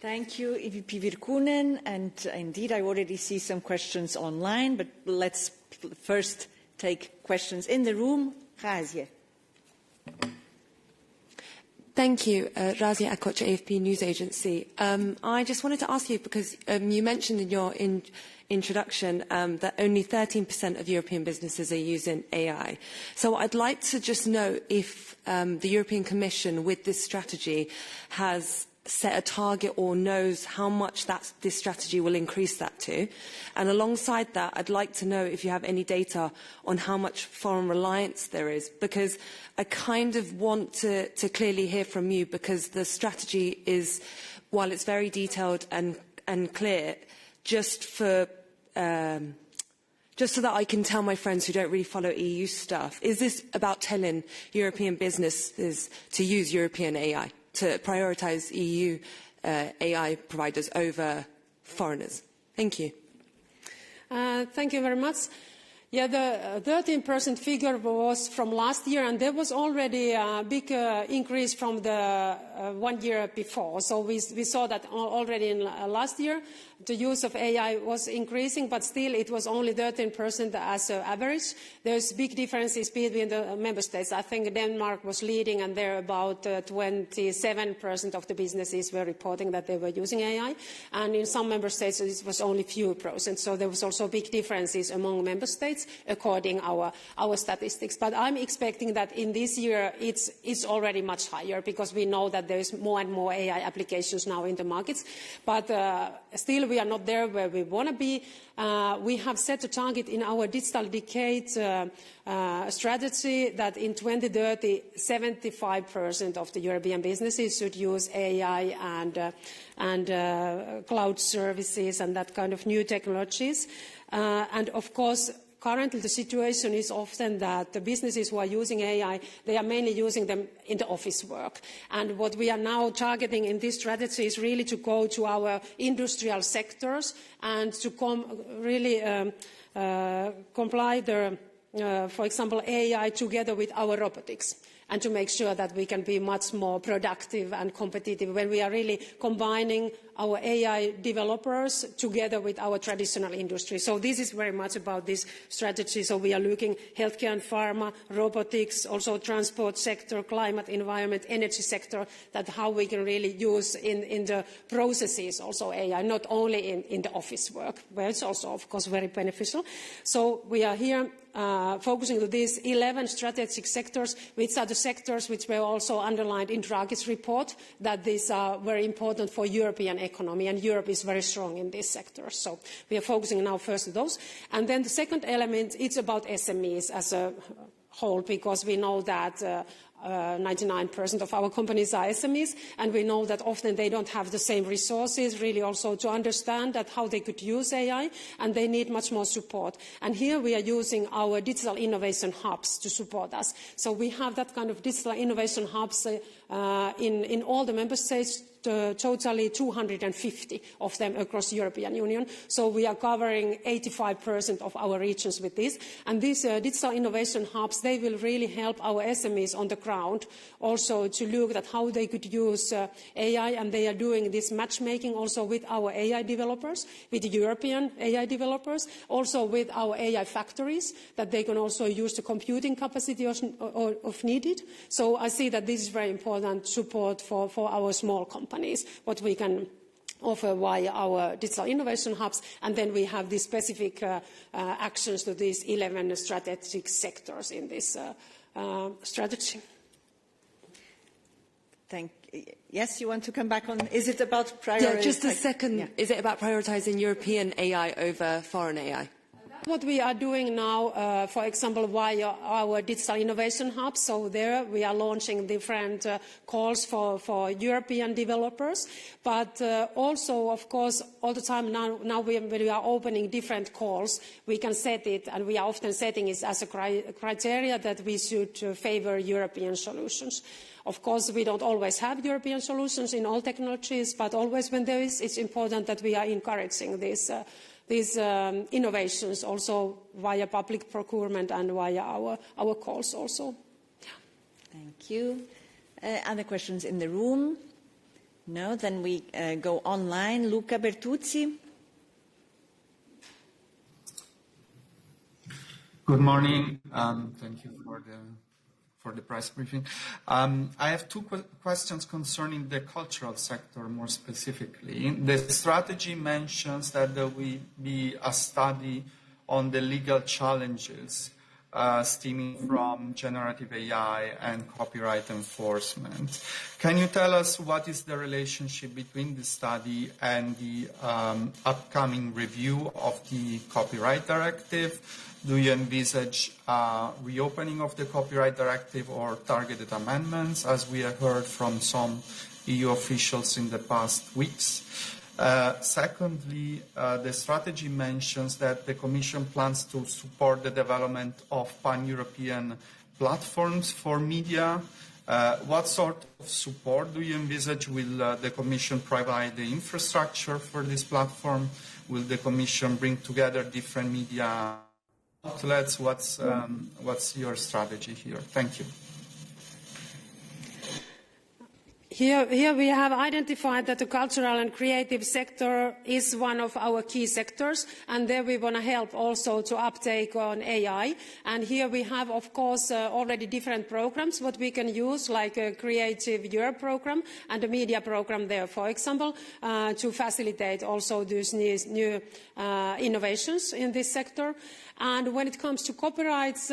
Thank you, VP Virkkunen. And indeed, I already see some questions online, but let's first take questions in the room. Razia. Thank you, Razia Akoch, AFP News Agency. I just wanted to ask you, because you mentioned in your introduction that only 13% of European businesses are using AI. So I'd like to just know if the European Commission, with this strategy, has set a target or knows how much this strategy will increase that to. And alongside that, I'd like to know if you have any data on how much foreign reliance there is, because I kind of want to clearly hear from you, because the strategy is, while it's very detailed and clear, just so that I can tell my friends who don't really follow EU stuff, is this about telling European businesses to use European AI, to prioritise EU AI providers over foreigners? Thank you. Thank you very much. Yeah, the 13% figure was from last year, and there was already a big increase from the 1 year before. So we saw that already in last year. The use of AI was increasing, but still it was only 13% as an average. There's big differences between the member states. I think Denmark was leading, and there about 27% of the businesses were reporting that they were using AI. And in some member states it was only few percent. So there was also big differences among member states according to our statistics. But I'm expecting that in this year it's already much higher, because we know that there is more and more AI applications now in the markets. But still we are not there where we want to be. We have set a target in our digital decade strategy that in 2030, 75% of the European businesses should use AI and cloud services and that kind of new technologies. And of course, currently the situation is often that the businesses who are using AI, they are mainly using them in the office work. And what we are now targeting in this strategy is really to go to our industrial sectors and to really comply for example, AI together with our robotics, and to make sure that we can be much more productive and competitive when we are really combining our AI developers together with our traditional industry. So this is very much about this strategy. So we are looking healthcare and pharma, robotics, also transport sector, climate, environment, energy sector, that how we can really use in the processes also AI, not only in the office work, where it's also, of course, very beneficial. So we are here focusing on these 11 strategic sectors, which are the sectors which were also underlined in Draghi's report, that these are very important for European economy, and Europe is very strong in these sectors. So we are focusing now first on those. And then the second element, it's about SMEs as a whole, because we know that 99% of our companies are SMEs, and we know that often they don't have the same resources really also to understand that how they could use AI, and they need much more support. And here we are using our digital innovation hubs to support us. So we have that kind of digital innovation hubs in all the member states, totally 250 of them across the European Union. So we are covering 85% of our regions with this. And these digital innovation hubs, they will really help our SMEs on the ground also to look at how they could use AI, and they are doing this matchmaking also with our AI developers, with the European AI developers, also with our AI factories, that they can also use the computing capacity of needed. So I see that this is very important support for our small companies, what we can offer via our digital innovation hubs, and then we have these specific actions to these 11 strategic sectors in this strategy. Yes, you want to come back on? Is it about prioritizing? Yeah, just a second. Yeah. Is it about prioritizing European AI over foreign AI? What we are doing now, for example, via our digital innovation hub, so there we are launching different calls for European developers, but also, of course, all the time now when we are opening different calls, we can set it, and we are often setting it as a criteria that we should favor European solutions. Of course, we don't always have European solutions in all technologies, but always when there is, it's important that we are encouraging these innovations also via public procurement and via our calls also. Yeah. Thank you. Other questions in the room? No, then we go online. Luca Bertuzzi. Good morning. Thank you for the press briefing. I have two questions concerning the cultural sector more specifically. The strategy mentions that there will be a study on the legal challenges stemming from generative AI and copyright enforcement. Can you tell us what is the relationship between the study and the upcoming review of the copyright directive? Do you envisage reopening of the copyright directive or targeted amendments, as we have heard from some EU officials in the past weeks? Secondly, the strategy mentions that the Commission plans to support the development of pan-European platforms for media. What sort of support do you envisage? Will the Commission provide the infrastructure for this platform? Will the Commission bring together different media outlets? What's your strategy here? Thank you. Here we have identified that the cultural and creative sector is one of our key sectors, and there we want to help also to uptake on AI. And here we have, of course, already different programs what we can use, like a Creative Europe program and a media program there, for example, to facilitate also these new innovations in this sector. And when it comes to copyrights,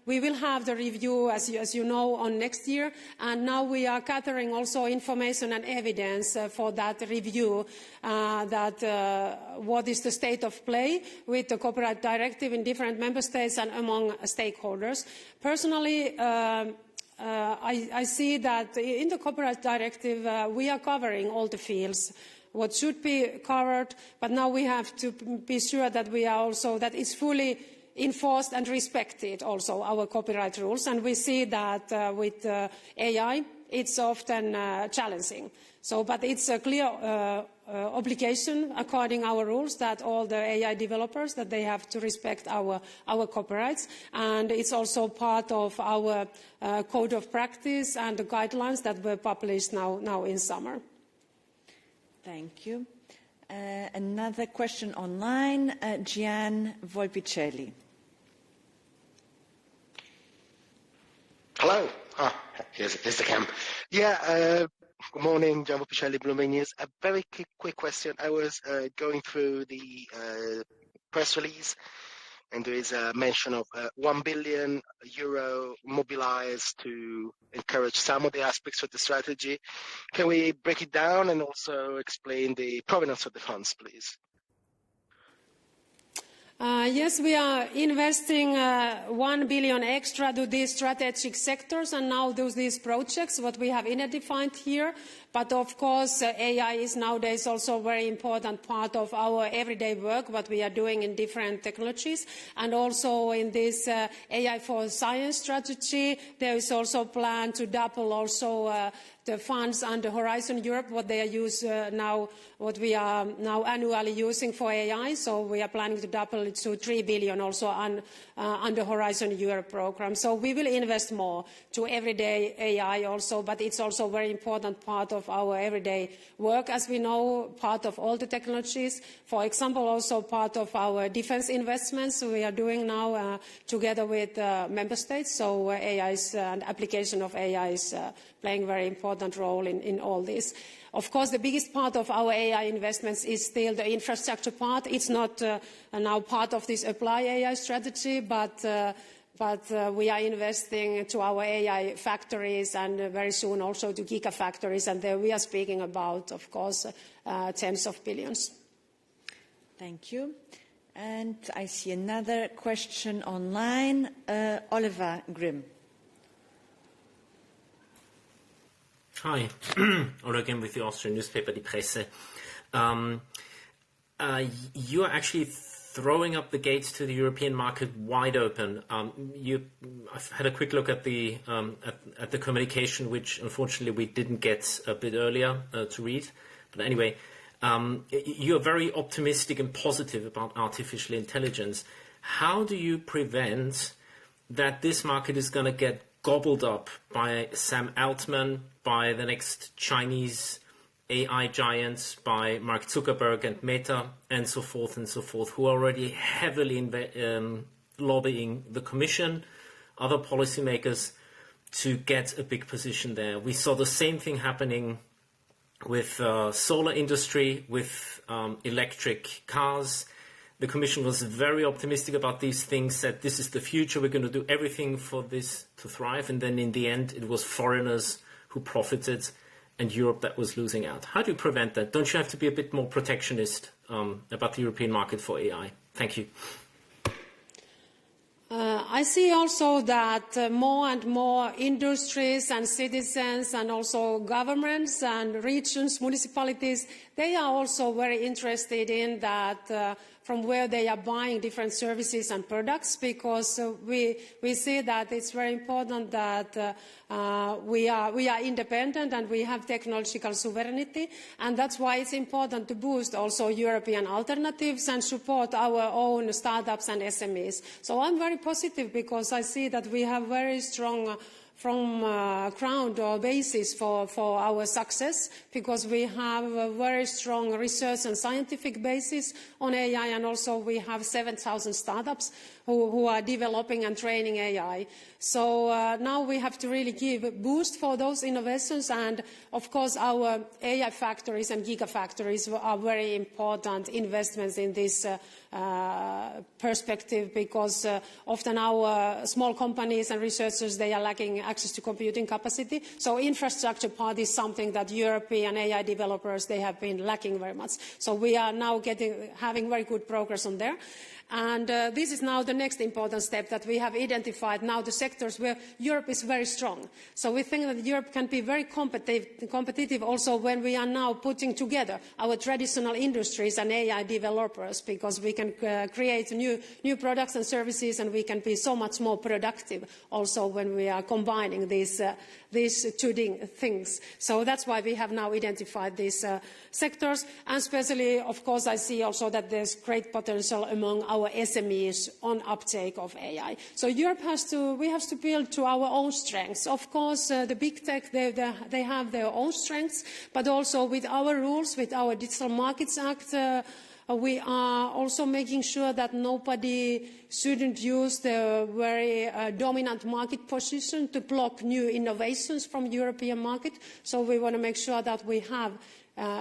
we will have the review, as you know, on next year. And now we are gathering also information and evidence for that review, what is the state of play with the copyright directive in different member states and among stakeholders. Personally, I see that in the copyright directive, we are covering all the fields what should be covered, but now we have to be sure that we are also, that it's fully enforced and respected also, our copyright rules. And we see that with AI, it's often challenging. So, but it's a clear obligation according to our rules that all the AI developers, that they have to respect our copyrights. And it's also part of our code of practice and the guidelines that were published now in summer. Thank you. Another question online, Gian Volpicelli. Hello. Here's the cam. Yeah, good morning, Gian Volpicelli, Bloomberg News. A very quick question. I was going through the press release, and there is a mention of €1 billion mobilized to encourage some of the aspects of the strategy. Can we break it down and also explain the provenance of the funds, please? Yes, we are investing 1 billion extra to these strategic sectors and now do these projects, what we have identified here. But of course, AI is nowadays also a very important part of our everyday work, what we are doing in different technologies. And also in this AI for Science strategy, there is also a plan to double also the funds under Horizon Europe, what they are now, what we are now annually using for AI. So we are planning to double it to 3 billion also under Horizon Europe program. So we will invest more to everyday AI also, but it's also a very important part of our everyday work, as we know, part of all the technologies. For example, also part of our defense investments we are doing now together with member states. So AI and application of AI is playing a very important role in all this. Of course, the biggest part of our AI investments is still the infrastructure part. It's not now part of this Apply AI strategy, but we are investing to our AI factories and very soon also to gigafactories. And there we are speaking about, of course, tens of billions. Thank you. And I see another question online. Oliver Grimm. Hi, Ola again with the Austrian newspaper, Die Presse. You are actually throwing up the gates to the European market wide open. I've had a quick look at the communication, which unfortunately we didn't get a bit earlier to read. But anyway, you're very optimistic and positive about artificial intelligence. How do you prevent that this market is going to get gobbled up by Sam Altman, by the next Chinese AI giants by Mark Zuckerberg and Meta and so forth, who are already heavily lobbying the Commission, other policymakers, to get a big position there. We saw the same thing happening with solar industry, with electric cars. The Commission was very optimistic about these things, said this is the future, we're going to do everything for this to thrive, and then in the end it was foreigners who profited and Europe that was losing out. How do you prevent that? Don't you have to be a bit more protectionist about the European market for AI? Thank you. I see also that more and more industries and citizens and also governments and regions, municipalities, they are also very interested in that from where they are buying different services and products, because we see that it's very important that we are independent and we have technological sovereignty, and that's why it's important to boost also European alternatives and support our own startups and SMEs. So I'm very positive because I see that we have very strong ground or basis for our success, because we have a very strong research and scientific basis on AI, and also we have 7,000 startups who are developing and training AI. So now we have to really give a boost for those innovations, and of course our AI factories and gigafactories are very important investments in this perspective, because often our small companies and researchers, they are lacking access to computing capacity. So infrastructure part is something that European AI developers, they have been lacking very much. So we are now having very good progress on there. And this is now the next important step, that we have identified now the sectors where Europe is very strong. So we think that Europe can be very competitive also when we are now putting together our traditional industries and AI developers, because we can create new products and services, and we can be so much more productive also when we are combining these two things. So that's why we have now identified these sectors, and especially, of course, I see also that there's great potential among our SMEs on uptake of AI. So Europe we have to build to our own strengths. Of course, the big tech, they have their own strengths, but also with our rules, with our Digital Markets Act, we are also making sure that nobody shouldn't use the very dominant market position to block new innovations from the European market. So we want to make sure that we have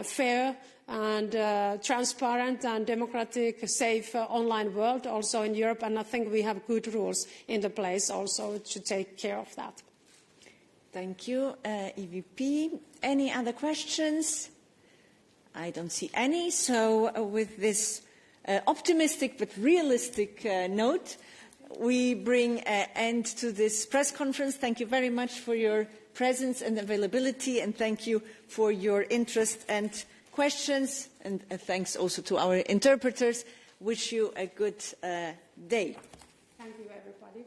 fair and transparent and democratic, safe online world also in Europe, and I think we have good rules in the place also to take care of that. Thank you, EVP. Any other questions? I don't see any. So with this optimistic but realistic note, we bring an end to this press conference. Thank you very much for your presence and availability, and thank you for your interest and questions, and thanks also to our interpreters. Wish you a good day. Thank you, everybody.